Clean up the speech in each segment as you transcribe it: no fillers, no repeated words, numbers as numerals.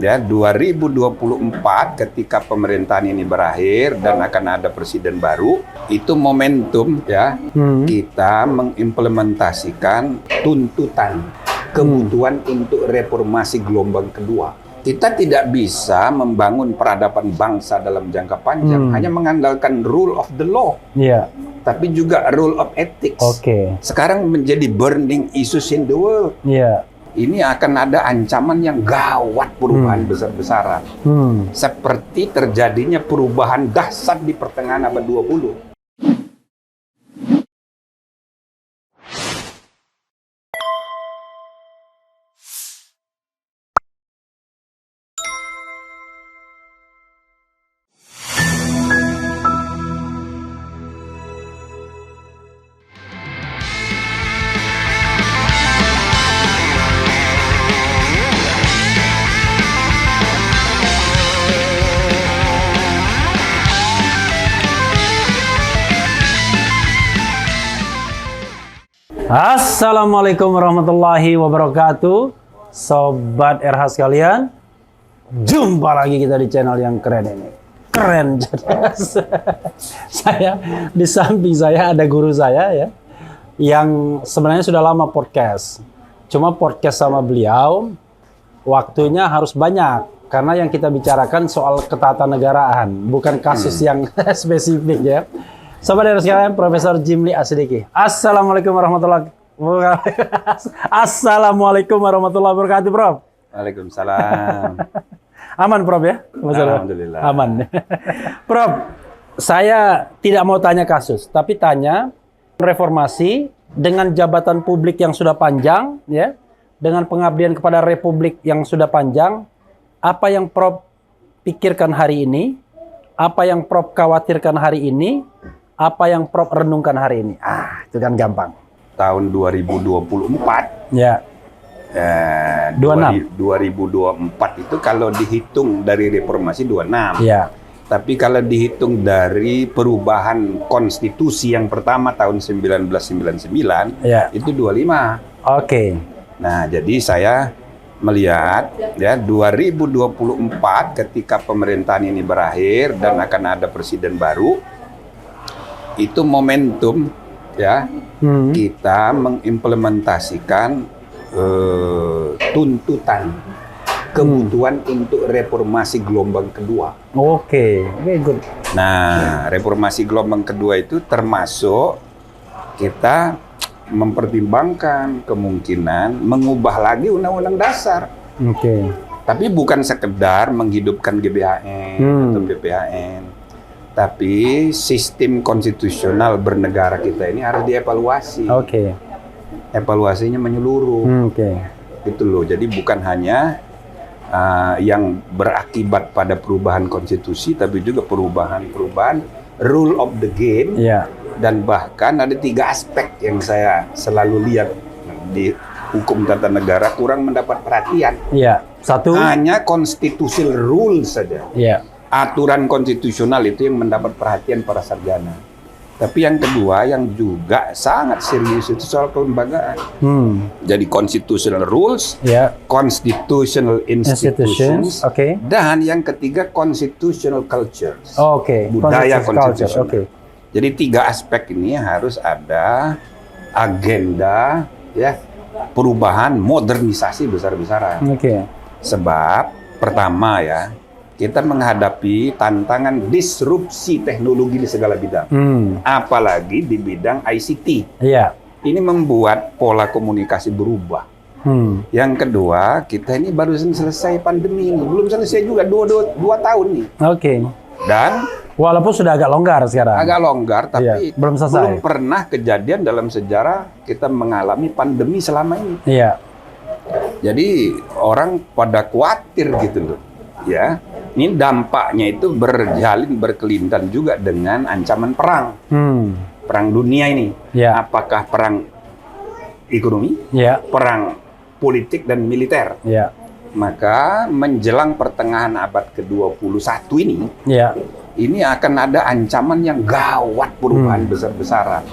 ya 2024 ketika pemerintahan ini berakhir dan akan ada presiden baru, itu momentum ya kita mengimplementasikan tuntutan kebutuhan untuk reformasi gelombang kedua. Kita tidak bisa membangun peradaban bangsa dalam jangka panjang hanya mengandalkan rule of the law, tapi juga rule of ethics. Sekarang menjadi burning issues in the world. Ini akan ada ancaman yang gawat, perubahan besar-besaran. Seperti terjadinya perubahan dahsyat di pertengahan abad 20. Assalamualaikum warahmatullahi wabarakatuh, Sobat RH sekalian. Jumpa lagi kita di channel yang keren ini. Keren saya di samping saya ada guru saya ya, yang sebenarnya sudah lama podcast. Cuma podcast sama beliau waktunya harus banyak karena yang kita bicarakan soal ketatanegaraan, bukan kasus yang spesifik ya. Sobat RH sekalian, Profesor Jimli Asidiki. Assalamualaikum warahmatullahi wabarakatuh. Assalamualaikum warahmatullahi wabarakatuh, Prof. Waalaikumsalam. Aman, Prof ya? Alhamdulillah. Aman. Prof, saya tidak mau tanya kasus, tapi tanya reformasi dengan jabatan publik yang sudah panjang, ya, dengan pengabdian kepada Republik yang sudah panjang, apa yang Prof pikirkan hari ini, apa yang Prof khawatirkan hari ini, apa yang Prof renungkan hari ini? Itu kan gampang. Tahun 2024 ya. 2024 itu kalau dihitung dari reformasi 26. Ya. Tapi kalau dihitung dari perubahan konstitusi yang pertama tahun 1999 itu 25. Nah, jadi saya melihat ya 2024 ketika pemerintahan ini berakhir dan akan ada presiden baru, itu momentum ya kita mengimplementasikan tuntutan kebutuhan untuk reformasi gelombang kedua. Very good. Nah, reformasi gelombang kedua itu termasuk kita mempertimbangkan kemungkinan mengubah lagi undang-undang dasar. Tapi bukan sekedar menghidupkan GBHN atau BPHN. Tapi sistem konstitusional bernegara kita ini harus dievaluasi. Evaluasinya menyeluruh. Gitu loh. Jadi bukan hanya yang berakibat pada perubahan konstitusi, tapi juga perubahan rule of the game. Dan bahkan ada 3 aspek yang saya selalu lihat di hukum tata negara kurang mendapat perhatian. Satu, hanya constitutional rule saja. Aturan konstitusional itu yang mendapat perhatian para sarjana. Tapi yang kedua yang juga sangat serius itu soal kelembagaan. Jadi constitutional rules, constitutional institutions, dan yang ketiga constitutional cultures. Budaya konstitusional. Jadi 3 aspek ini harus ada agenda ya perubahan modernisasi besar-besaran. Sebab pertama ya, kita menghadapi tantangan disrupsi teknologi di segala bidang, apalagi di bidang ICT. Ini membuat pola komunikasi berubah. Yang kedua, kita ini baru selesai pandemi, belum selesai juga 2 tahun nih. Dan walaupun sudah agak longgar sekarang. Agak longgar, tapi belum selesai. Belum pernah kejadian dalam sejarah kita mengalami pandemi selama ini. Jadi orang pada khawatir gitu loh. Ya, ini dampaknya itu berkelindan juga dengan ancaman perang. Perang dunia ini. Apakah perang ekonomi, perang politik dan militer. Maka menjelang pertengahan abad ke-21 ini akan ada ancaman yang gawat, perubahan besar-besaran.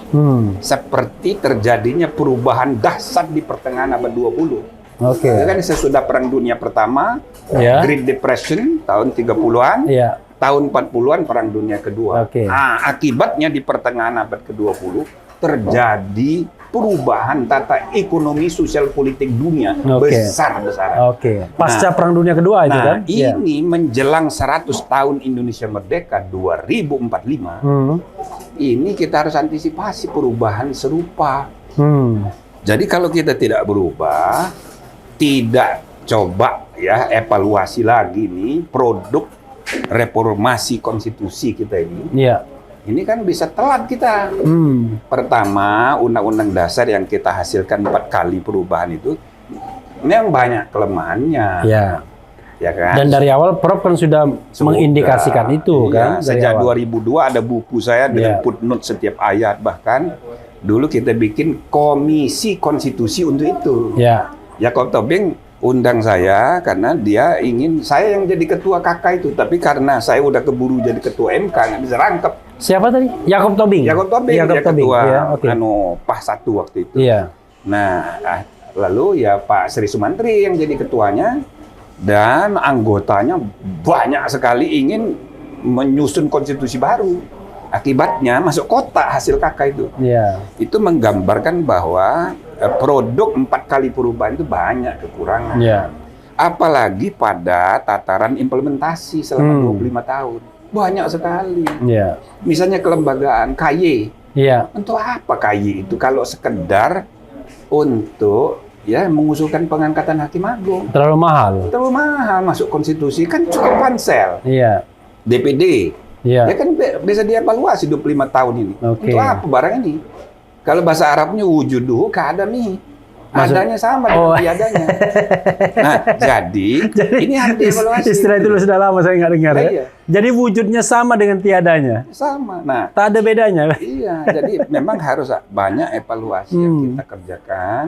Seperti terjadinya perubahan dahsyat di pertengahan abad 20. Oke. Itu kan sesudah Perang Dunia Pertama, Ya. Great Depression tahun 30-an, Iya. tahun 40-an Perang Dunia Kedua. Oke. Nah, akibatnya di pertengahan abad ke-20 terjadi perubahan tata ekonomi sosial politik dunia Oke. besar-besaran. Oke. Pasca Perang Dunia Kedua itu kan? Iya. Ini menjelang 100 tahun Indonesia merdeka 2045. Ini kita harus antisipasi perubahan serupa. Jadi kalau kita tidak berubah, tidak coba ya evaluasi lagi nih produk reformasi konstitusi kita ini. Iya. Ini kan bisa telat kita. Pertama, undang-undang dasar yang kita hasilkan 4 kali perubahan itu memang banyak kelemahannya. Iya. Ya kan? Dan dari awal Prof kan sudah mengindikasikan itu Iya, kan? sejak awal. 2002 ada buku saya dengan footnote setiap ayat, bahkan dulu kita bikin komisi konstitusi untuk itu. Ya. Yakob Tobing undang saya karena dia ingin saya yang jadi ketua KK itu, tapi karena saya udah keburu jadi ketua MK nggak bisa rangkep. Siapa tadi? Yakob Tobing. Yakob Tobing dia Tobing. ketua Ya, oke. PAH 1 waktu itu. Iya. Nah, lalu ya Pak Sri Sumantri yang jadi ketuanya dan anggotanya banyak sekali ingin menyusun konstitusi baru. Akibatnya masuk kotak hasil KK itu. Iya. Itu menggambarkan bahwa produk 4 kali perubahan itu banyak kekurangan. Iya. Apalagi pada tataran implementasi selama 25 tahun. Banyak sekali. Iya. Misalnya kelembagaan KY. Iya. Untuk apa KY itu kalau sekedar untuk ya mengusulkan pengangkatan hakim agung? Terlalu mahal. Terlalu mahal masuk konstitusi, kan cukup pansel, Iya. DPD. Iya. Ya kan bisa dievaluasi 25 tahun ini. Oke. Untuk apa barang ini? Kalau bahasa Arabnya wujuduhu ka'adami. Adanya sama dengan tiadanya. Nah, jadi ini harus dievaluasi. Istilah itu sudah lama saya nggak dengar ya. Iya. Jadi wujudnya sama dengan tiadanya. Sama. Nah, Tak ada bedanya. iya, jadi memang harus banyak evaluasi yang kita kerjakan.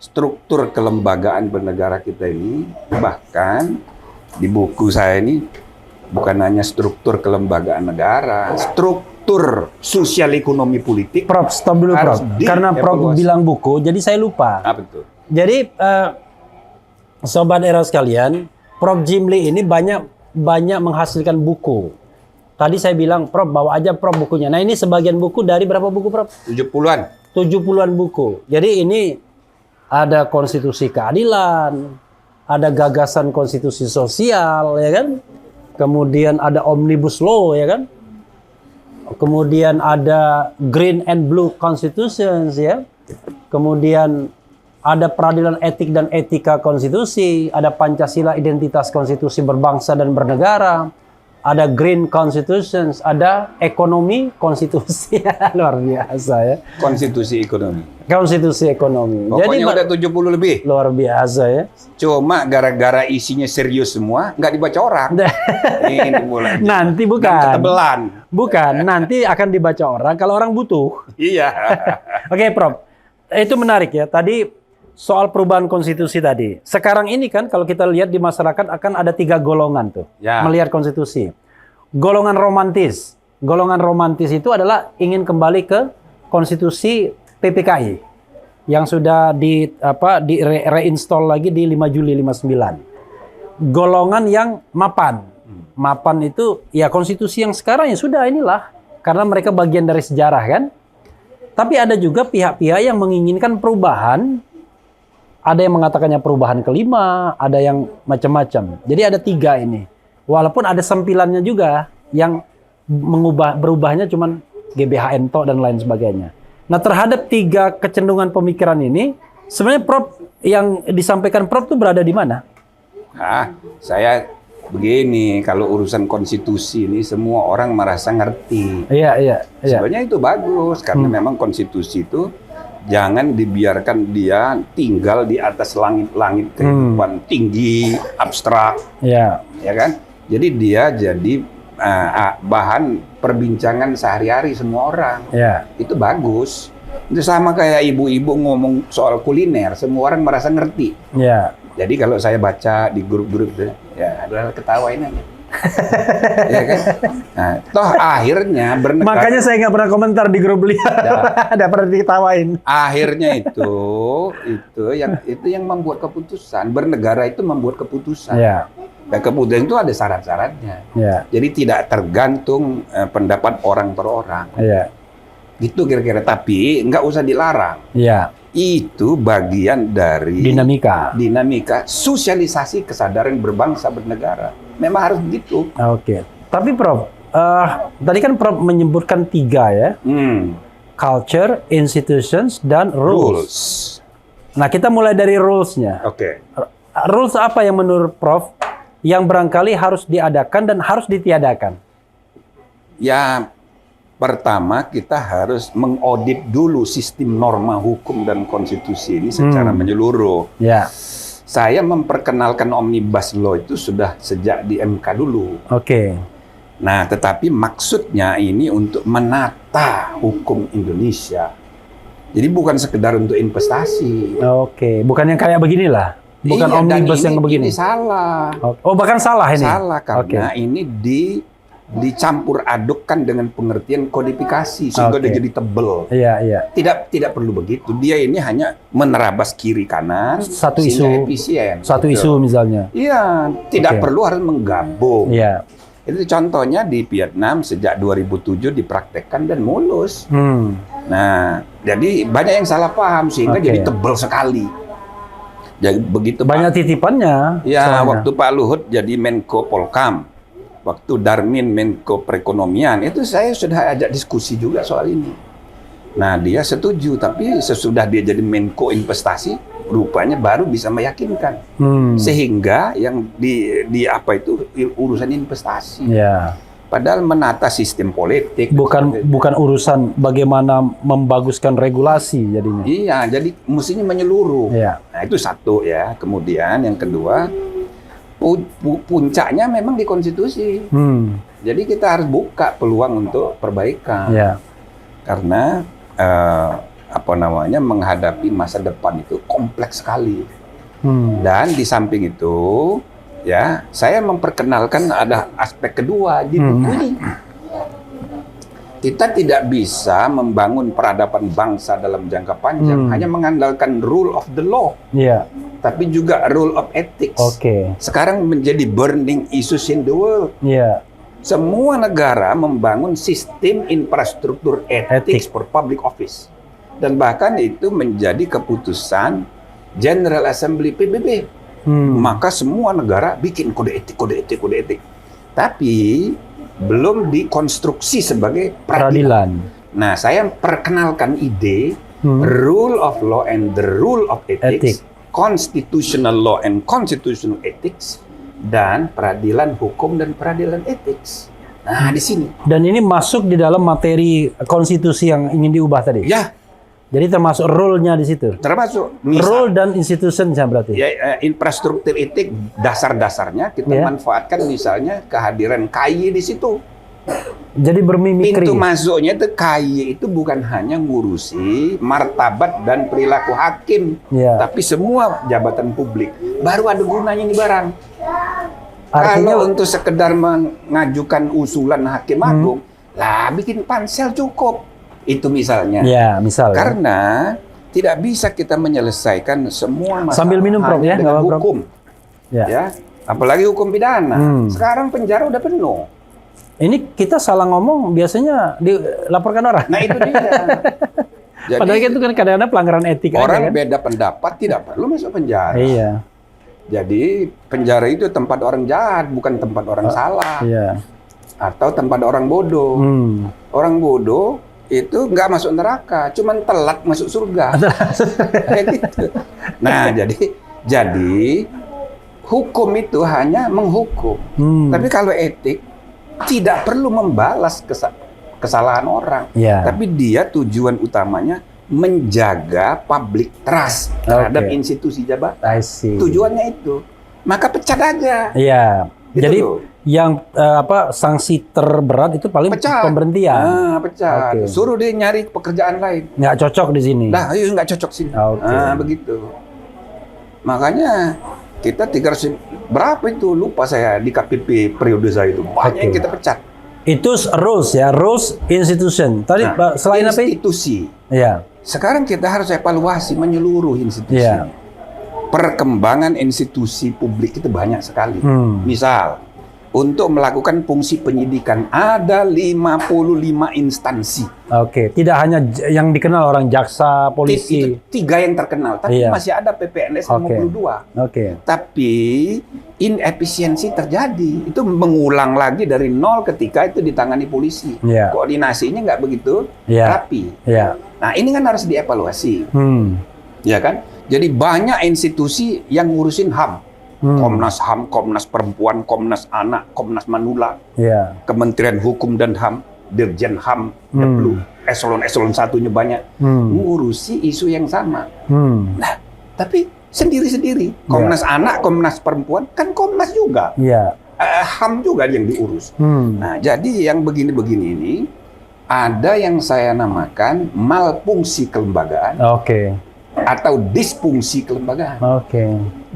Struktur kelembagaan bernegara kita ini, bahkan di buku saya ini bukan hanya struktur kelembagaan negara, struktur sosial ekonomi politik. Prof, stop dulu Prof. Harus Karena Prof dievaluasi. bilang buku, jadi saya lupa. Apa itu? Jadi Sobat Era sekalian, Prof Jimli ini banyak menghasilkan buku. Tadi saya bilang, Prof bawa aja Prof bukunya. Nah ini sebagian buku dari berapa buku Prof? 70-an. 70-an buku. Jadi ini ada konstitusi keadilan, ada gagasan konstitusi sosial, ya kan? Kemudian ada omnibus law, ya kan? Kemudian ada green and blue constitutions, ya. Kemudian ada peradilan etik dan etika konstitusi, ada Pancasila identitas konstitusi berbangsa dan bernegara, ada green constitutions, ada ekonomi konstitusi. Luar biasa ya. Konstitusi ekonomi. Konstitusi ekonomi. Pokoknya udah 70 lebih. Luar biasa ya. Cuma gara-gara isinya serius semua, nggak dibaca orang. Ini mulai. Nanti Dan bukan. ketebelan. Bukan, nanti akan dibaca orang kalau orang butuh. Iya. Oke, Prof. Itu menarik ya. Tadi soal perubahan konstitusi tadi. Sekarang ini kan kalau kita lihat di masyarakat akan ada 3 golongan tuh Ya. melihat konstitusi. Golongan romantis. Golongan romantis itu adalah ingin kembali ke konstitusi PPKI yang sudah reinstall lagi di 5 Juli 59. Golongan yang mapan. Mapan itu ya konstitusi yang sekarang ya sudah inilah karena mereka bagian dari sejarah kan. Tapi ada juga pihak-pihak yang menginginkan perubahan. Ada yang mengatakannya perubahan kelima, ada yang macam-macam. Jadi ada 3 ini. Walaupun ada sempilannya juga yang berubahnya cuman GBHN tok dan lain sebagainya. Nah, terhadap 3 kecenderungan pemikiran ini, sebenarnya Prof yang disampaikan Prof itu berada di mana? Saya begini, kalau urusan konstitusi ini semua orang merasa ngerti. Iya. Sebenarnya itu bagus karena memang konstitusi itu jangan dibiarkan dia tinggal di atas langit-langit kehidupan tinggi, abstrak, Iya. ya kan? Jadi dia jadi bahan perbincangan sehari-hari semua orang. Iya. Itu bagus. Itu sama kayak ibu-ibu ngomong soal kuliner, semua orang merasa ngerti. Iya. Jadi kalau saya baca di grup-grup, ya adalah ketawain aja. Ya kan? Nah, toh akhirnya bernegara. Makanya saya nggak pernah komentar di grup beliau. Ada pernah diketawain. Akhirnya itu yang membuat keputusan. Bernegara itu membuat keputusan. Ya. Dan keputusan itu ada syarat-syaratnya. Ya. Jadi tidak tergantung pendapat orang per orang. Ya. Gitu kira-kira. Tapi nggak usah dilarang. Ya. Itu bagian dari dinamika sosialisasi kesadaran berbangsa bernegara. Memang harus begitu. Oke. Tapi Prof, tadi kan Prof menyebutkan 3 ya. Culture, institutions, dan rules. Nah, kita mulai dari rules-nya. Oke. Rules apa yang menurut Prof yang barangkali harus diadakan dan harus ditiadakan? Ya, pertama kita harus mengaudit dulu sistem norma hukum dan konstitusi ini secara menyeluruh. Ya. Saya memperkenalkan Omnibus Law itu sudah sejak di MK dulu. Oke. Nah, tetapi maksudnya ini untuk menata hukum Indonesia. Jadi bukan sekedar untuk investasi. Oke, bukan yang kayak beginilah. Bukan iya, omnibus yang begini. Ini salah. Oh, bahkan salah ini. Salah karena ini dicampur adukkan dengan pengertian kodifikasi sehingga dia jadi tebel. Iya, iya. Tidak perlu begitu. Dia ini hanya menerabas kiri kanan satu isu efisien. Satu isu misalnya. Iya, tidak perlu harus menggabung. Iya. Itu contohnya di Vietnam sejak 2007 dipraktekkan dan mulus. Nah, jadi banyak yang salah paham sehingga jadi tebal sekali. Jadi begitu banyak titipannya. Ya, waktu Pak Luhut jadi Menko Polkam, waktu Darmin Menko Perekonomian, itu saya sudah ajak diskusi juga soal ini. Nah, dia setuju, tapi sesudah dia jadi Menko Investasi, rupanya baru bisa meyakinkan. Sehingga yang di apa itu urusan investasi. Ya. Padahal menata sistem politik. Bukan urusan bagaimana membaguskan regulasi jadinya. Iya, jadi mestinya menyeluruh. Ya. Nah, itu satu ya. Kemudian yang kedua, puncaknya memang di konstitusi. Jadi kita harus buka peluang untuk perbaikan. Ya. Karena menghadapi masa depan itu kompleks sekali. Dan di samping itu, ya, saya memperkenalkan ada aspek kedua di buku ini. Kita tidak bisa membangun peradaban bangsa dalam jangka panjang hanya mengandalkan rule of the law, tapi juga rule of ethics. Sekarang menjadi burning issues in the world. Semua negara membangun sistem infrastruktur ethics for public office, dan bahkan itu menjadi keputusan General Assembly PBB. Maka semua negara bikin kode etik. Tapi belum dikonstruksi sebagai peradilan. Nah, saya perkenalkan ide rule of law and the rule of ethics, constitutional law and constitutional ethics, dan peradilan hukum dan peradilan ethics. Nah, di sini. Dan ini masuk di dalam materi konstitusi yang ingin diubah tadi. Ya. Jadi termasuk rule-nya di situ. Termasuk rule dan institution-nya berarti. Ya, infrastruktur etik dasar-dasarnya kita manfaatkan, misalnya kehadiran KY di situ. Jadi bermimikri. Pintu masuknya itu KY itu bukan hanya ngurusi martabat dan perilaku hakim, tapi semua jabatan publik. Baru ada gunanya ini barang. Artinya, kalau untuk sekedar mengajukan usulan hakim agung, lah bikin pansel cukup. Itu misalnya. Ya, misalnya. Karena tidak bisa kita menyelesaikan semua masalah sambil minum, Prof, ya, dengan hukum. Ya, apalagi hukum pidana. Sekarang penjara udah penuh. Ini kita salah ngomong biasanya dilaporkan orang. Nah, itu dia. Jadi, padahal itu kan kadang-kadang pelanggaran etik. Orang kan? beda pendapat tidak perlu masuk penjara. Iya. Jadi penjara itu tempat orang jahat, bukan tempat orang salah. Iya. Atau tempat orang bodoh. Orang bodoh itu nggak masuk neraka, cuman telat masuk surga. Kayak gitu. Nah, jadi hukum itu hanya menghukum. Tapi kalau etik tidak perlu membalas kesalahan orang. Tapi dia tujuan utamanya menjaga public trust terhadap institusi jabatan. Tujuannya itu. Maka pecat aja. Iya. Jadi yang sanksi terberat itu paling pemberhentian. Pecat. Suruh dia nyari pekerjaan lain. Nggak cocok di sini. Nah, nggak cocok sini. Begitu. Makanya kita 300 berapa itu lupa saya di KPP periode saya itu banyak yang kita pecat. Itu rules ya, rules institution. Tadi selain apa? Institusi. Ya. Sekarang kita harus evaluasi menyeluruh institusi. Ya. Perkembangan institusi publik itu banyak sekali. Misal, untuk melakukan fungsi penyidikan ada 55 instansi. Oke, tidak hanya yang dikenal orang jaksa, polisi. Itu 3 yang terkenal, tapi masih ada PPNS 52. Oke. Tapi inefisiensi terjadi. Itu mengulang lagi dari nol ketika itu ditangani polisi. Koordinasinya nggak begitu rapi. Nah, ini kan harus dievaluasi. Ya kan? Jadi banyak institusi yang ngurusin HAM. Komnas HAM, Komnas Perempuan, Komnas Anak, Komnas Manula, Kementerian Hukum dan HAM, Dirjen HAM, eselon-eselon satunya banyak, ngurusi isu yang sama. Nah, tapi sendiri-sendiri. Komnas Anak, Komnas Perempuan, kan Komnas juga. HAM juga yang diurus. Nah, jadi yang begini-begini ini, ada yang saya namakan malfungsi kelembagaan. Atau disfungsi kelembagaan.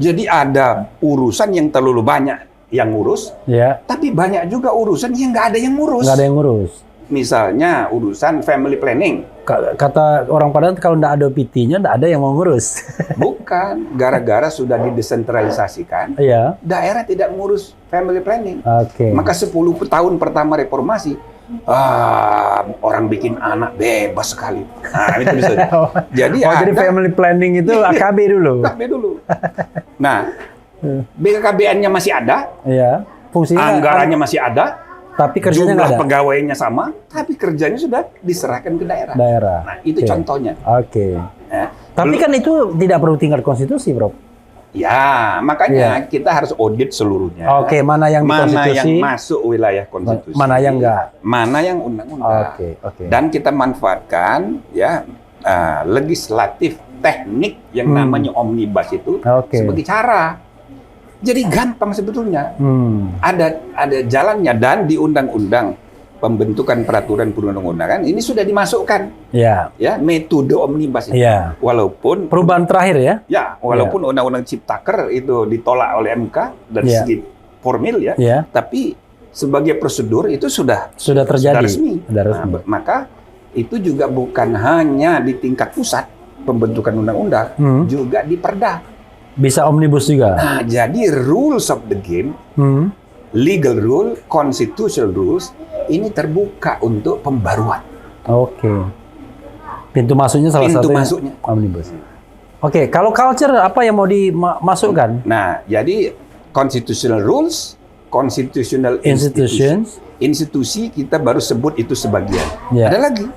Jadi ada urusan yang terlalu banyak yang ngurus, tapi banyak juga urusan yang nggak ada yang ngurus. Misalnya urusan family planning. Kata orang Padang kalau nggak ada PT-nya, nggak ada yang mau ngurus. Bukan, gara-gara sudah didesentralisasikan, daerah tidak ngurus family planning. Maka 10 tahun pertama reformasi, orang bikin anak bebas sekali. Nah, itu bisa. Jadi family planning itu AKB dulu. AKB dulu. Nah, BKKBN-nya masih ada. Fungsinya anggarannya masih ada. Tapi kerjanya jumlah pegawainya sama, tapi kerjanya sudah diserahkan ke daerah. Nah, itu contohnya. Tapi kan itu tidak perlu tingkat konstitusi, Bro. Ya, makanya kita harus audit seluruhnya. Mana yang di konstitusi, mana yang masuk wilayah konstitusi, mana yang enggak, mana yang undang-undang. Dan kita manfaatkan legislatif teknik yang namanya omnibus itu sebagai cara. Jadi gampang sebetulnya. Ada jalannya, dan di undang-undang pembentukan peraturan perundang-undangan ini sudah dimasukkan. Metode omnibus itu. Walaupun perubahan terakhir walaupun undang-undang Ciptaker itu ditolak oleh MK dari segi formil tapi sebagai prosedur itu sudah terjadi. Sudah resmi. Nah, maka itu juga bukan hanya di tingkat pusat pembentukan undang-undang, juga di Perda. Bisa omnibus juga. Nah, jadi rules of the game, legal rule, constitutional rules, ini terbuka untuk pembaruan. Pintu masuknya salah satunya omnibus. Kalau culture apa yang mau dimasukkan? Nah, jadi constitutional rules, constitutional institutions, institusi kita baru sebut itu sebagian. Ada lagi.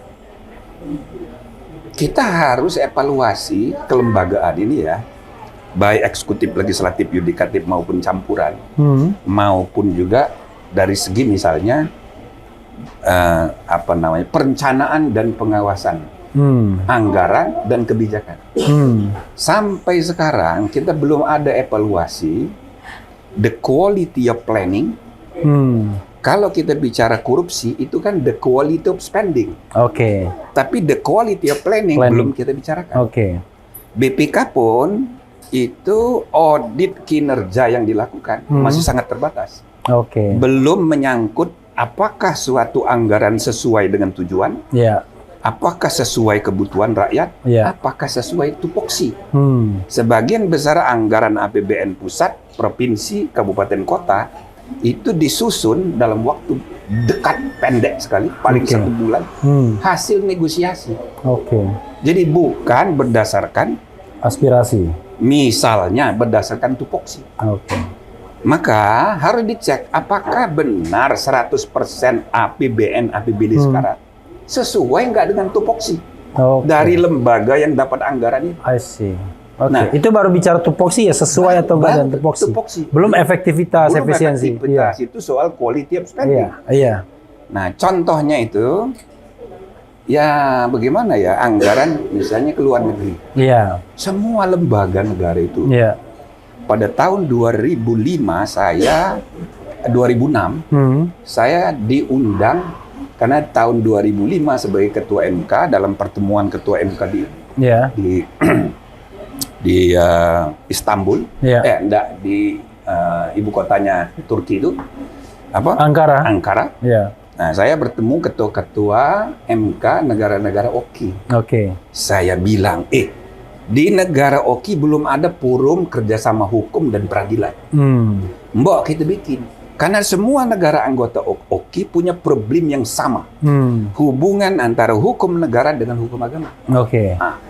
Kita harus evaluasi kelembagaan ini baik eksekutif, legislatif, yudikatif maupun campuran, maupun juga dari segi misalnya perencanaan dan pengawasan, anggaran dan kebijakan. Sampai sekarang kita belum ada evaluasi the quality of planning. Kalau kita bicara korupsi itu kan the quality of spending. Tapi the quality of planning belum kita bicarakan. BPK pun itu audit kinerja yang dilakukan masih sangat terbatas. Belum menyangkut apakah suatu anggaran sesuai dengan tujuan, apakah sesuai kebutuhan rakyat, apakah sesuai tupoksi. Sebagian besar anggaran APBN pusat, provinsi, kabupaten, kota itu disusun dalam waktu dekat, pendek sekali, paling 1 bulan, hasil negosiasi. Jadi bukan berdasarkan aspirasi. Misalnya berdasarkan tupoksi. Maka harus dicek apakah benar 100% APBN APBD sekarang sesuai nggak dengan tupoksi dari lembaga yang dapat anggaran itu. Nah, itu baru bicara tupoksi sesuai atau enggak dengan tupoksi. Belum efektivitas, efisiensi. Itu soal quality of spending. Nah, contohnya itu bagaimana anggaran misalnya ke luar negeri. Semua lembaga negara itu. Pada tahun 2005 saya diundang karena tahun 2005 sebagai ketua MK dalam pertemuan ketua MK di di Istanbul, Yeah. enggak di ibu kotanya Turki itu apa? Ankara. Yeah. Nah, saya bertemu ketua-ketua MK negara-negara OKI. Oke. Saya bilang, di negara OKI belum ada forum kerjasama hukum dan peradilan. Mbok kita bikin. Karena semua negara anggota OKI punya problem yang sama. Hubungan antara hukum negara dengan hukum agama. Oke. Nah,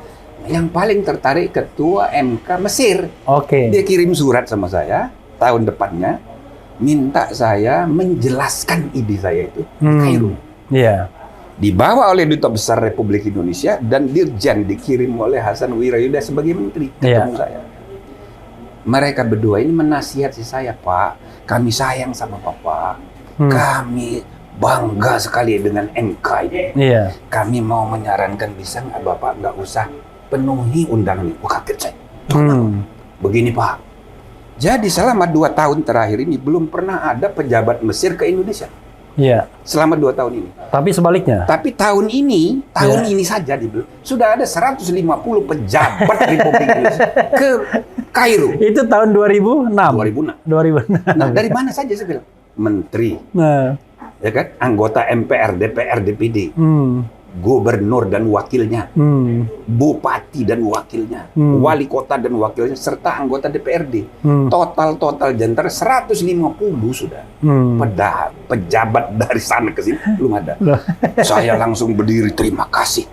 yang paling tertarik ketua MK Mesir. Oke. Dia kirim surat sama saya tahun depannya, minta saya menjelaskan ide saya itu di Kairo. Iya. Dibawa oleh Duta Besar Republik Indonesia dan Dirjen, dikirim oleh Hasan Wirayuda sebagai menteri ketemu saya. Mereka berdua ini menasihati saya, Pak, kami sayang sama Bapak. Kami bangga sekali dengan MK ini. Iya. Kami mau menyarankan, bisa nggak Bapak nggak usah penuhi undangan ini. Kaget saya. Begini Pak, jadi selama 2 tahun terakhir ini belum pernah ada pejabat Mesir ke Indonesia. Iya. Selama 2 tahun ini. Tapi sebaliknya. Tapi tahun ini saja sudah ada 150 pejabat Republik Indonesia ke Kairo. Itu tahun 2006. 2006. Nah, dari mana saja saya bilang? Menteri. Nah. Ya kan? Anggota MPR, DPR, DPD. Gubernur dan wakilnya, bupati dan wakilnya, wali kota dan wakilnya, serta anggota DPRD. Total jantara 150 sudah. Pejabat dari sana ke sini belum ada. Saya langsung berdiri, terima kasih.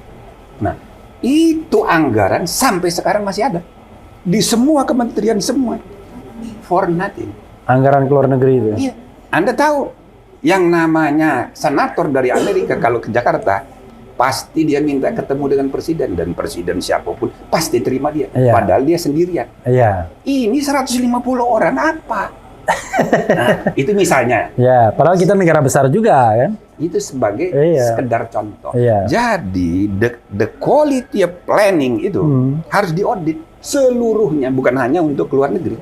Nah, itu anggaran sampai sekarang masih ada di semua kementerian semua. For nothing. Anggaran keluar negeri itu. Iya. Anda tahu yang namanya senator dari Amerika kalau ke Jakarta pasti dia minta ketemu dengan presiden, dan presiden siapapun pasti terima dia. Padahal dia sendirian. Ini 150 orang apa? Nah, itu misalnya. Ya, padahal kita negara besar juga kan. Itu sebagai sekedar contoh. Jadi the quality of planning itu harus diaudit seluruhnya, bukan hanya untuk luar negeri.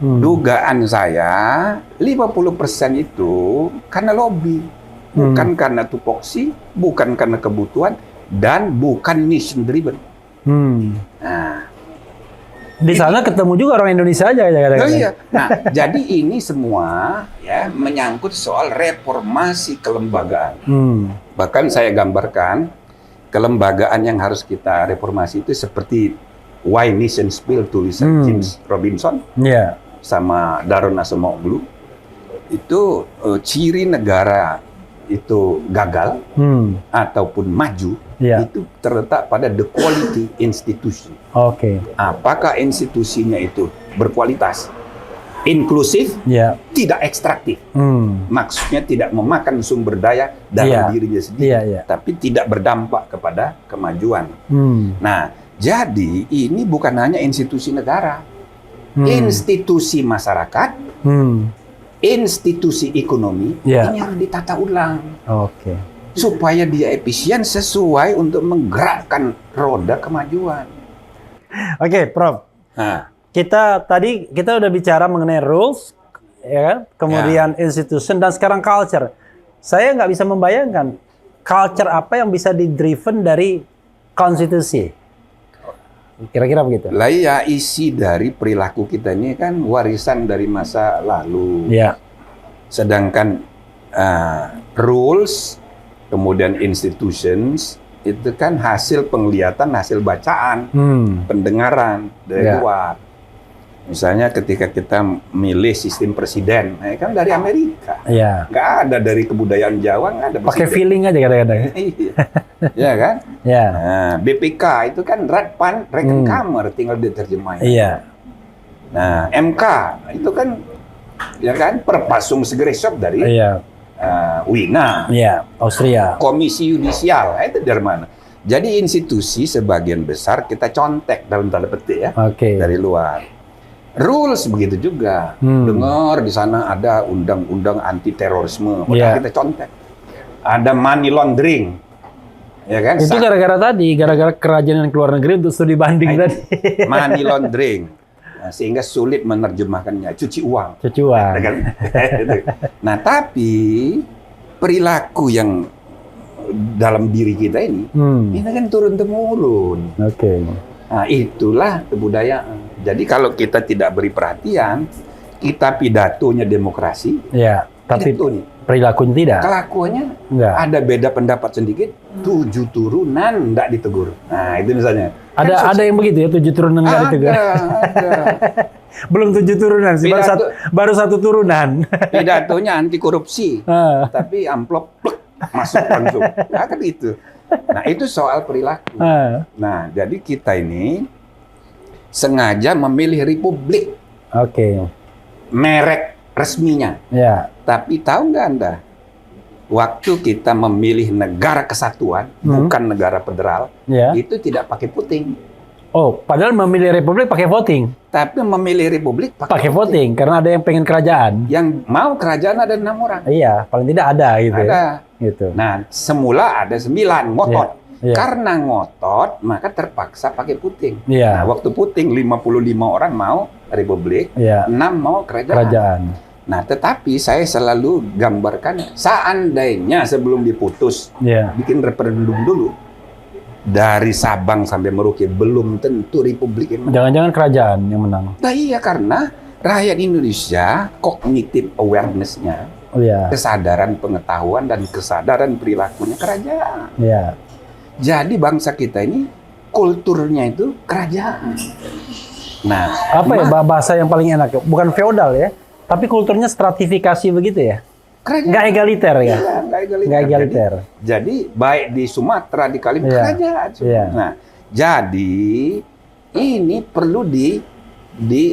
Dugaan saya 50% itu karena lobby. Bukan karena tupoksi, bukan karena kebutuhan, dan bukan mission driven. Nah, di sana ketemu juga orang Indonesia aja kadang-kadang. Iya. Nah, jadi ini semua ya menyangkut soal reformasi kelembagaan. Bahkan saya gambarkan kelembagaan yang harus kita reformasi itu seperti Why Nations Built tulisan James Robinson sama Daron Acemoglu. Itu ciri negara itu gagal ataupun maju itu terletak pada the quality institution. Apakah institusinya itu berkualitas, inklusif, tidak ekstraktif. Maksudnya tidak memakan sumber daya dalam dirinya sendiri, tapi tidak berdampak kepada kemajuan. Nah, jadi ini bukan hanya institusi negara, institusi masyarakat, institusi ekonomi, ini harus ditata ulang. Supaya dia efisien sesuai untuk menggerakkan roda kemajuan. Prof. Kita udah bicara mengenai rules, ya kan? Kemudian institution, dan sekarang culture. Saya nggak bisa membayangkan culture apa yang bisa di-driven dari konstitusi. Kira-kira begitu. Lah ya, isi dari perilaku kita ini kan warisan dari masa lalu. Sedangkan rules, kemudian institutions, itu kan hasil penglihatan, hasil bacaan, pendengaran dari luar. Misalnya ketika kita milih sistem presiden, kan dari Amerika. Nggak ada dari kebudayaan Jawa, nggak ada. Pakai feeling aja kadang-kadang. Iya kan? Nah, BPK itu kan Radpan Rekenkamer, tinggal diterjemahin. Nah, MK itu kan ya kan Perpasung Segresop dari Wina. Austria. Komisi Yudisial, itu dari mana? Jadi institusi sebagian besar kita contek dalam tanda petik ya, dari luar. Rules begitu juga. Dengar di sana ada undang-undang anti terorisme, kita contek. Ada money laundering, ya kan? Itu gara-gara kerajaan luar negeri untuk studi banding tadi. Money laundering, sehingga sulit menerjemahkannya. Cuci uang. Ya kan? Nah, tapi perilaku yang dalam diri kita ini kan turun temurun. Nah, itulah kebudayaan. Jadi kalau kita tidak beri perhatian, kita pidatonya demokrasi, Ya, tapi pidatonya. perilakunya tidak. Kelakuannya Enggak. ada beda pendapat sedikit, 7 turunan enggak ditegur. Nah, itu misalnya. Ada yang begitu ya, 7 turunan nggak ditegur. Ada. Belum 7 turunan sih, baru satu turunan. Pidatonya anti korupsi, Ah. tapi amplop plek, masuk langsung. Nah, kan itu. Nah, itu soal perilaku. Ah. Nah, jadi kita ini sengaja memilih republik, Oke. merek resminya. Ya. Tapi tahu nggak Anda, waktu kita memilih negara kesatuan, bukan negara federal, Ya. itu tidak pakai puting. Oh, padahal memilih republik pakai voting. Tapi memilih republik Pakai voting karena ada yang pengen kerajaan. Yang mau kerajaan ada 6 orang. Iya, paling tidak ada gitu. Ada. Ya. Gitu. Nah, semula ada 9 ngotot. Iya. Karena ngotot, maka terpaksa pakai puting. Iya. Nah, waktu puting 55 orang mau republik, Iya. 6 mau kerajaan. Kerajaan. Nah, tetapi saya selalu gambarkan, seandainya sebelum diputus, Iya. bikin referendum dulu. Dari Sabang sampai Merauke, belum tentu republik yang menang. Jangan-jangan kerajaan yang menang. Nah, iya, karena rakyat Indonesia, cognitive awareness-nya, Oh iya. kesadaran pengetahuan dan kesadaran perilakunya kerajaan. Iya. Jadi bangsa kita ini kulturnya itu kerajaan. Nah, Apa ya bahasa yang paling enak? Bukan feodal ya, tapi kulturnya stratifikasi begitu ya. kerajaan. Nggak egaliter ya. Iya, nggak egaliter. Nggak egaliter. Jadi baik di Sumatera, di Kalimantan, Iya. kerajaan. Iya. Nah, jadi ini perlu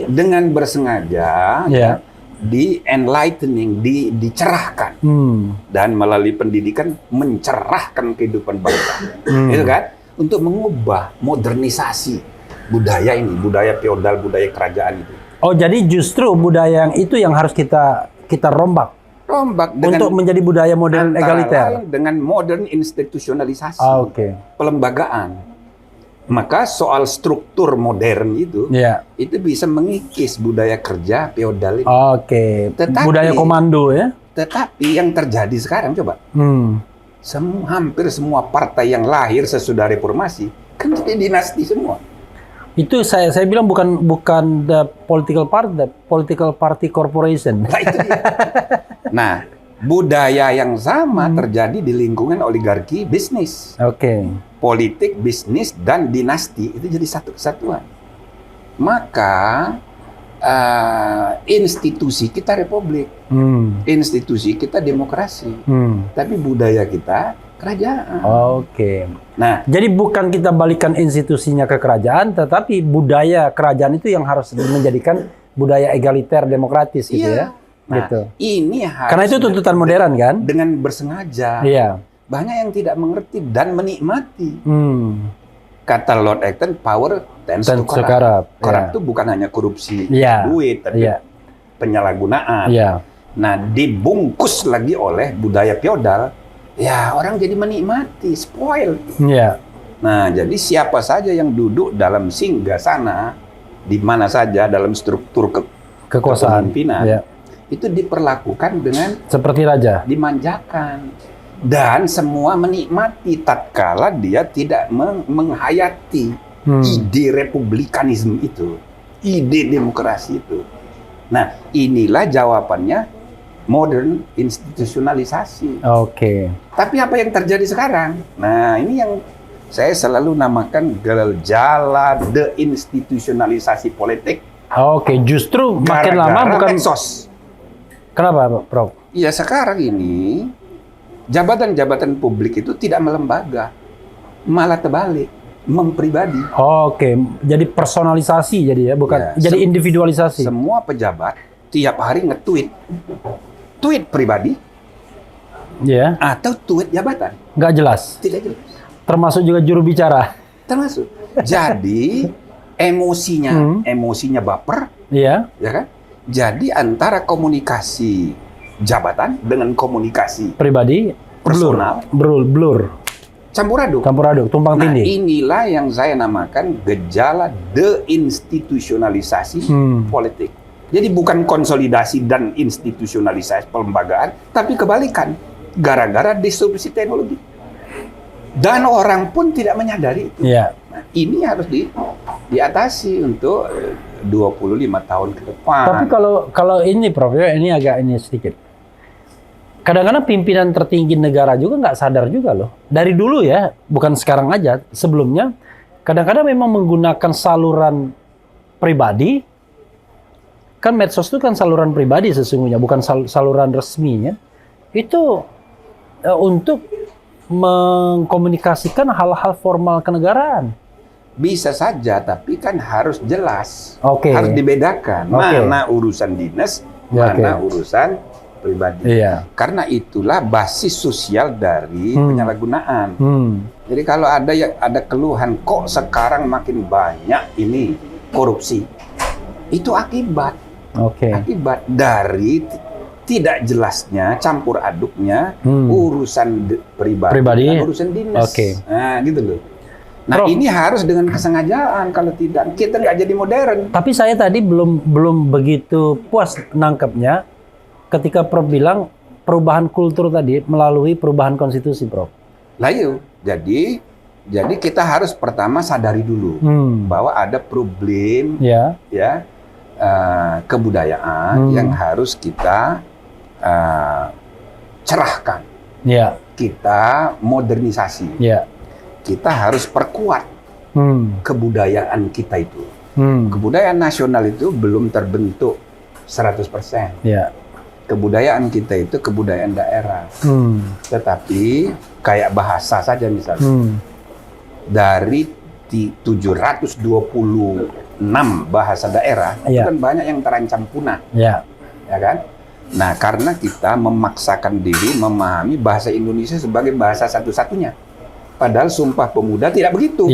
dengan bersengaja Iya. di enlightening, dicerahkan. Dan melalui pendidikan mencerahkan kehidupan bangsa. Itu kan? Untuk mengubah modernisasi budaya ini, budaya feodal, budaya kerajaan itu. Oh, jadi justru budaya yang itu yang harus kita rombak Rombak dengan untuk menjadi budaya modern antara egaliter. lain dengan modern institusionalisasi, Oke. pelembagaan. Maka soal struktur modern itu, Iya. itu bisa mengikis budaya kerja feodal ini. Oke. Tetapi- Budaya komando ya. Tetapi yang terjadi sekarang coba, hampir semua partai yang lahir sesudah reformasi kan jadi dinasti semua. Itu saya bilang bukan the political party corporation. Nah, itu dia. Nah, budaya yang sama terjadi di lingkungan oligarki bisnis. Oke. Politik, bisnis, dan dinasti itu jadi satu kesatuan. Maka institusi kita republik, institusi kita demokrasi, tapi budaya kita kerajaan. Oke. Nah, Jadi bukan kita balikan institusinya ke kerajaan, tetapi budaya kerajaan itu yang harus menjadikan budaya egaliter demokratis gitu iya. ya. Nah, Gitu. ini harus Karena itu tuntutan modern kan? dengan bersengaja. Iya. Banyak yang tidak mengerti dan menikmati. Hmm. Kata Lord Acton, power tends to corrupt. Corrupt. Corrupt Iya. itu bukan hanya korupsi Iya. duit, tapi Iya. penyalahgunaan. Iya. Nah, dibungkus lagi oleh budaya feodal, ya orang jadi menikmati, spoil. Iya. Nah, jadi siapa saja yang duduk dalam singgasana, di mana saja dalam struktur Kekuasaan. kepemimpinan, Iya. itu diperlakukan dengan Seperti raja. dimanjakan. Dan semua menikmati tatkala dia tidak menghayati ide republikanisme itu, ide demokrasi itu. Nah, inilah jawabannya modern institusionalisasi. Oke. Tapi apa yang terjadi sekarang? Nah, ini yang saya selalu namakan gejala deinstitusionalisasi politik. Oke, justru makin lama Gara-gara bukan. medsos. Kenapa, Prof? Ya, sekarang ini jabatan-jabatan publik itu tidak melembaga, malah terbalik, mempribadi. Oke, jadi personalisasi jadi ya, bukan Ya, jadi individualisasi. Semua pejabat tiap hari nge-tweet, tweet pribadi Ya, atau tweet jabatan, nggak jelas. tidak jelas. Termasuk juga juru bicara. Termasuk. Jadi emosinya baper, Iya. ya kan? Jadi antara komunikasi jabatan dengan komunikasi Pribadi. personal Blur. campur aduk. Campur aduk, tumpang Nah, tindih. inilah yang saya namakan gejala deinstitusionalisasi politik. Jadi bukan konsolidasi dan institusionalisasi pelembagaan, tapi kebalikan. Gara-gara disrupsi teknologi. Dan orang pun tidak menyadari itu. Iya. Nah, ini harus diatasi untuk 25 tahun ke depan. Tapi kalau ini Prof, ya, ini agak ini sedikit. Kadang-kadang pimpinan tertinggi negara juga nggak sadar juga loh. Dari dulu ya, bukan sekarang aja, sebelumnya kadang-kadang memang menggunakan saluran pribadi. Kan medsos itu kan saluran pribadi sesungguhnya, bukan saluran resminya. Itu untuk mengkomunikasikan hal-hal formal kenegaraan. Bisa saja, tapi kan harus jelas. Oke. Harus dibedakan. Mana urusan dinas, mana urusan pribadi. Iya. Karena itulah basis sosial dari penyalahgunaan. Jadi kalau ada keluhan kok sekarang makin banyak ini korupsi, itu akibat dari tidak jelasnya campur aduknya urusan pribadi dan urusan dinas. Nah, gitu loh. Nah, Prof, ini harus dengan kesengajaan, kalau tidak kita nggak jadi modern. Tapi saya tadi belum begitu puas nangkepnya ketika Prof bilang perubahan kultur tadi melalui perubahan konstitusi, Prof. Lalu, jadi kita harus pertama sadari dulu bahwa ada problem kebudayaan yang harus kita cerahkan. Kita modernisasi. Kita harus perkuat kebudayaan kita itu. Kebudayaan nasional itu belum terbentuk 100%. Kebudayaan kita itu kebudayaan daerah. Tetapi kayak bahasa saja misalnya. Dari 726 bahasa daerah, itu kan banyak yang terancam punah. Ya kan? Nah, karena kita memaksakan diri memahami bahasa Indonesia sebagai bahasa satu-satunya. Padahal Sumpah Pemuda tidak begitu.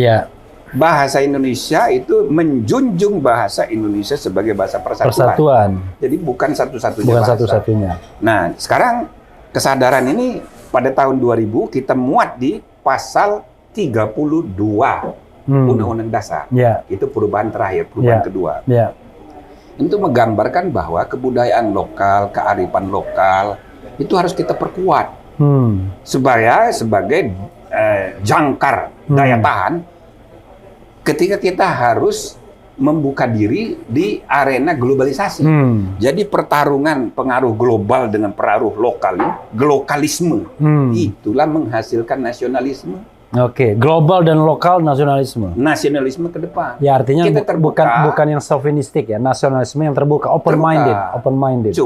Bahasa Indonesia itu menjunjung bahasa Indonesia sebagai bahasa persatuan. Jadi bukan satu-satunya bahasa. Nah, sekarang kesadaran ini pada tahun 2000 kita muat di pasal 32 Undang-Undang Dasar. Itu perubahan terakhir, perubahan kedua. Itu menggambarkan bahwa kebudayaan lokal, kearifan lokal itu harus kita perkuat sebagai jangkar daya tahan ketika kita harus membuka diri di arena globalisasi. Jadi pertarungan pengaruh global dengan pengaruh lokalisme, itulah menghasilkan nasionalisme. Global dan lokal nasionalisme. Nasionalisme ke depan. Ya, artinya kita bukan yang chauvinistik ya, nasionalisme yang terbuka, open minded.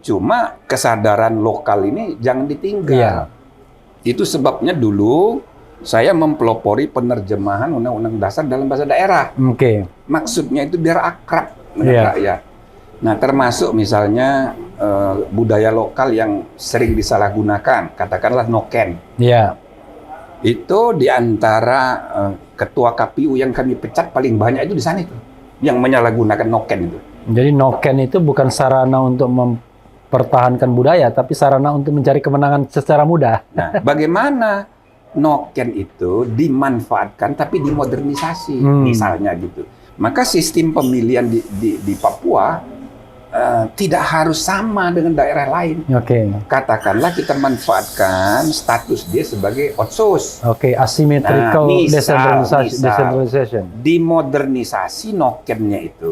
Cuma kesadaran lokal ini jangan ditinggal. Itu sebabnya dulu saya mempelopori penerjemahan Undang-Undang Dasar dalam bahasa daerah. Maksudnya itu biar akrab dengan rakyat. Nah, termasuk misalnya budaya lokal yang sering disalahgunakan, katakanlah noken. Itu di antara ketua KPU yang kami pecat paling banyak itu di sana itu, yang menyalahgunakan noken itu. Jadi noken itu bukan sarana untuk mempertahankan budaya, tapi sarana untuk mencari kemenangan secara mudah. Nah, bagaimana noken itu dimanfaatkan tapi dimodernisasi, misalnya gitu. Maka sistem pemilihan di Papua tidak harus sama dengan daerah lain. Katakanlah kita manfaatkan status dia sebagai otsus. Asymmetrical decentralization. Dimodernisasi nokennya itu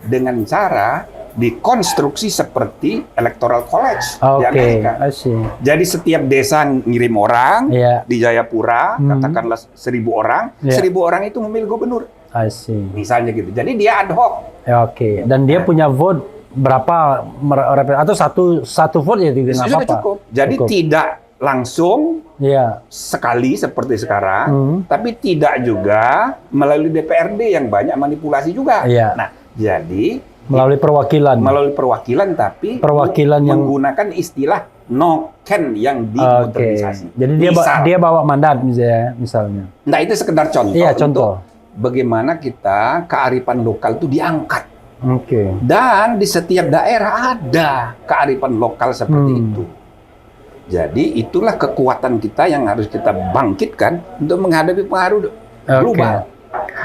dengan cara dikonstruksi seperti electoral college di Amerika. Jadi setiap desa ngirim orang di Jayapura, katakanlah 1.000 orang, 1.000 orang itu memilih gubernur. Misalnya gitu. Jadi dia ad hoc. Dan dia punya vote berapa atau satu vote ya juga nggak apa-apa. Cukup. Jadi tidak langsung sekali seperti sekarang, tapi tidak juga melalui DPRD yang banyak manipulasi juga. Nah, jadi melalui perwakilan tapi yang menggunakan istilah noken yang dimodernisasi. Jadi dia bawa mandat misalnya. Nah, itu sekedar contoh. Contoh. Bagaimana kita kearifan lokal itu diangkat. Dan di setiap daerah ada kearifan lokal seperti itu. Jadi itulah kekuatan kita yang harus kita bangkitkan untuk menghadapi pengaruh global.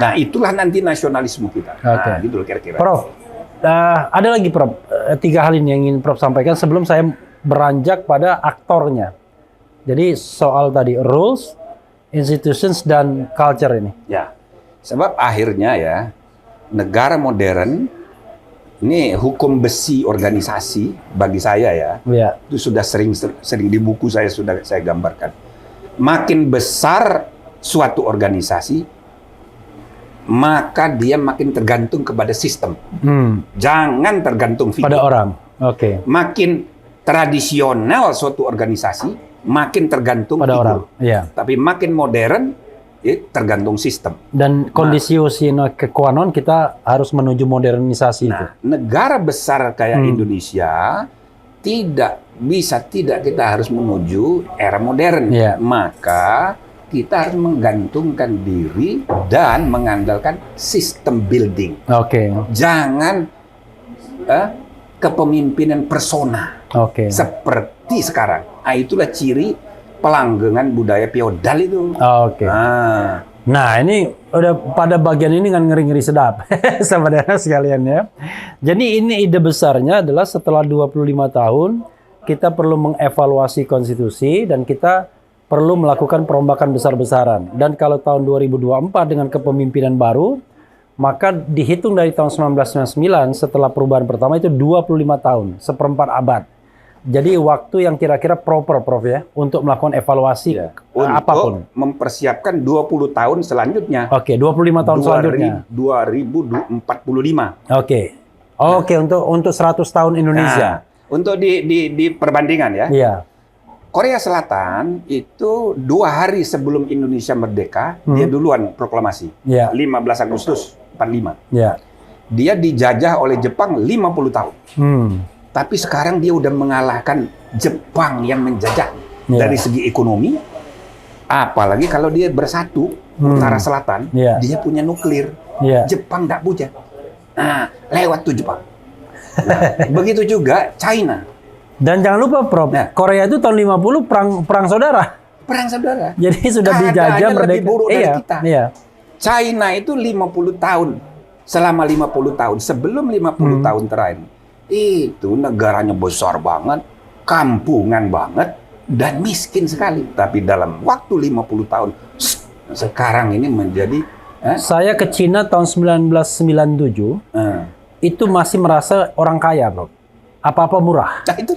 Nah, itulah nanti nasionalisme kita. Nah, gitu kira-kira. Prof, ada lagi Prof, 3 hal ini yang ingin Prof sampaikan sebelum saya beranjak pada aktornya. Jadi soal tadi rules, institutions dan culture ini. Sebab akhirnya ya, negara modern, ini hukum besi organisasi bagi saya ya, itu sudah sering di buku saya sudah saya gambarkan. Makin besar suatu organisasi, maka dia makin tergantung kepada sistem. Jangan tergantung figur. Pada orang. Oke. Makin tradisional suatu organisasi, makin tergantung pada figur. orang. Iya. Tapi makin modern, ya, tergantung sistem. Dan kondisi sine qua non kita harus menuju modernisasi itu. Negara besar kayak Indonesia tidak kita harus menuju era modern. Maka kita harus menggantungkan diri dan mengandalkan sistem building. Oke. Jangan kepemimpinan persona. Oke. Seperti sekarang. Itulah ciri pelanggengan budaya feodal itu. Oke. Nah, ini udah pada bagian ini kan ngeri-ngeri sedap. Saudara sekalian ya. Jadi ini ide besarnya adalah setelah 25 tahun kita perlu mengevaluasi konstitusi dan kita perlu melakukan perombakan besar-besaran. Dan kalau tahun 2024 dengan kepemimpinan baru, maka dihitung dari tahun 1999 setelah perubahan pertama itu 25 tahun, seperempat abad. Jadi waktu yang kira-kira proper, Prof ya, untuk melakukan evaluasi apapun. Mempersiapkan 20 tahun selanjutnya. Oke, 25 tahun selanjutnya. 2045. Oke. Oke, untuk 100 tahun Indonesia. Untuk di perbandingan ya. Iya. Korea Selatan itu 2 hari sebelum Indonesia merdeka, dia duluan proklamasi. 15 Agustus 45. Dia dijajah oleh Jepang 50 tahun. Tapi sekarang dia udah mengalahkan Jepang yang menjajah dari segi ekonomi. Apalagi kalau dia bersatu, Utara Selatan, dia punya nuklir. Jepang nggak punya. Nah, lewat tuh Jepang. Nah, begitu juga China. Dan jangan lupa, Prof, Korea itu tahun 50 perang saudara. Perang saudara. Jadi sudah dijajah merdeka. Lebih buruk dari kita. Iya. China itu 50 tahun. Selama 50 tahun, sebelum 50 tahun terakhir, itu negaranya besar banget, kampungan banget, dan miskin sekali. Tapi dalam waktu 50 tahun, sekarang ini menjadi... Saya ke Cina tahun 1997, itu masih merasa orang kaya, Bro. Apa-apa murah. Nah, itu.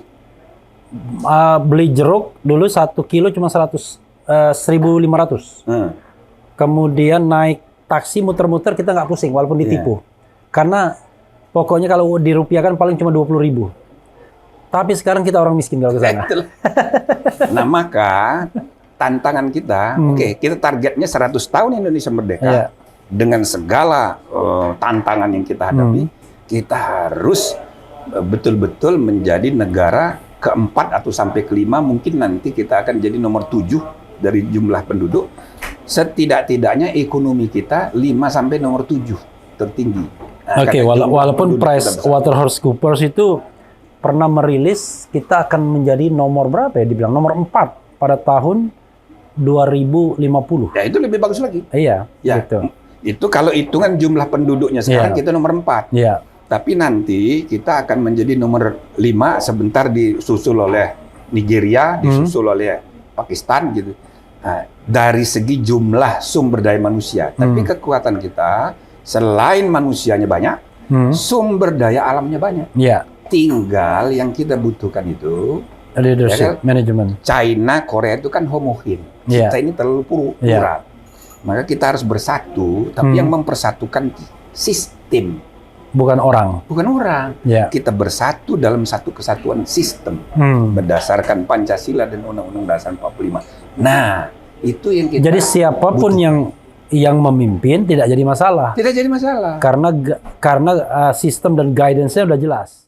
Beli jeruk dulu 1 kilo cuma 1.500. Kemudian naik taksi muter-muter kita nggak pusing walaupun ditipu. Karena pokoknya kalau dirupiahkan paling cuma 20.000. Tapi sekarang kita orang miskin kalau ke sana. Nah, maka tantangan kita, kita targetnya 100 tahun Indonesia merdeka. Dengan segala tantangan yang kita hadapi, kita harus betul-betul menjadi negara keempat atau sampai kelima, mungkin nanti kita akan jadi nomor 7 dari jumlah penduduk. Setidak-tidaknya ekonomi kita 5 sampai nomor 7 tertinggi. Nah, walaupun PricewaterhouseCoopers itu pernah merilis kita akan menjadi nomor berapa ya? Dibilang nomor 4 pada tahun 2050. Ya, itu lebih bagus lagi. Iya, ya, gitu. Itu kalau hitungan jumlah penduduknya sekarang kita nomor 4. Iya. Tapi nanti kita akan menjadi nomor 5, sebentar disusul oleh Nigeria, disusul oleh Pakistan gitu. Nah, dari segi jumlah sumber daya manusia, tapi kekuatan kita selain manusianya banyak, sumber daya alamnya banyak. Tinggal yang kita butuhkan itu leadership, manajemen. China, Korea itu kan homogen. Kita ini terlalu plural. Maka kita harus bersatu, tapi yang mempersatukan sistem. Bukan orang. Bukan orang. Kita bersatu dalam satu kesatuan sistem. Berdasarkan Pancasila dan Undang-Undang Dasar 45. Nah, itu yang kita jadi siapapun yang memimpin tidak jadi masalah. Tidak jadi masalah. Karena sistem dan guidance-nya udah jelas.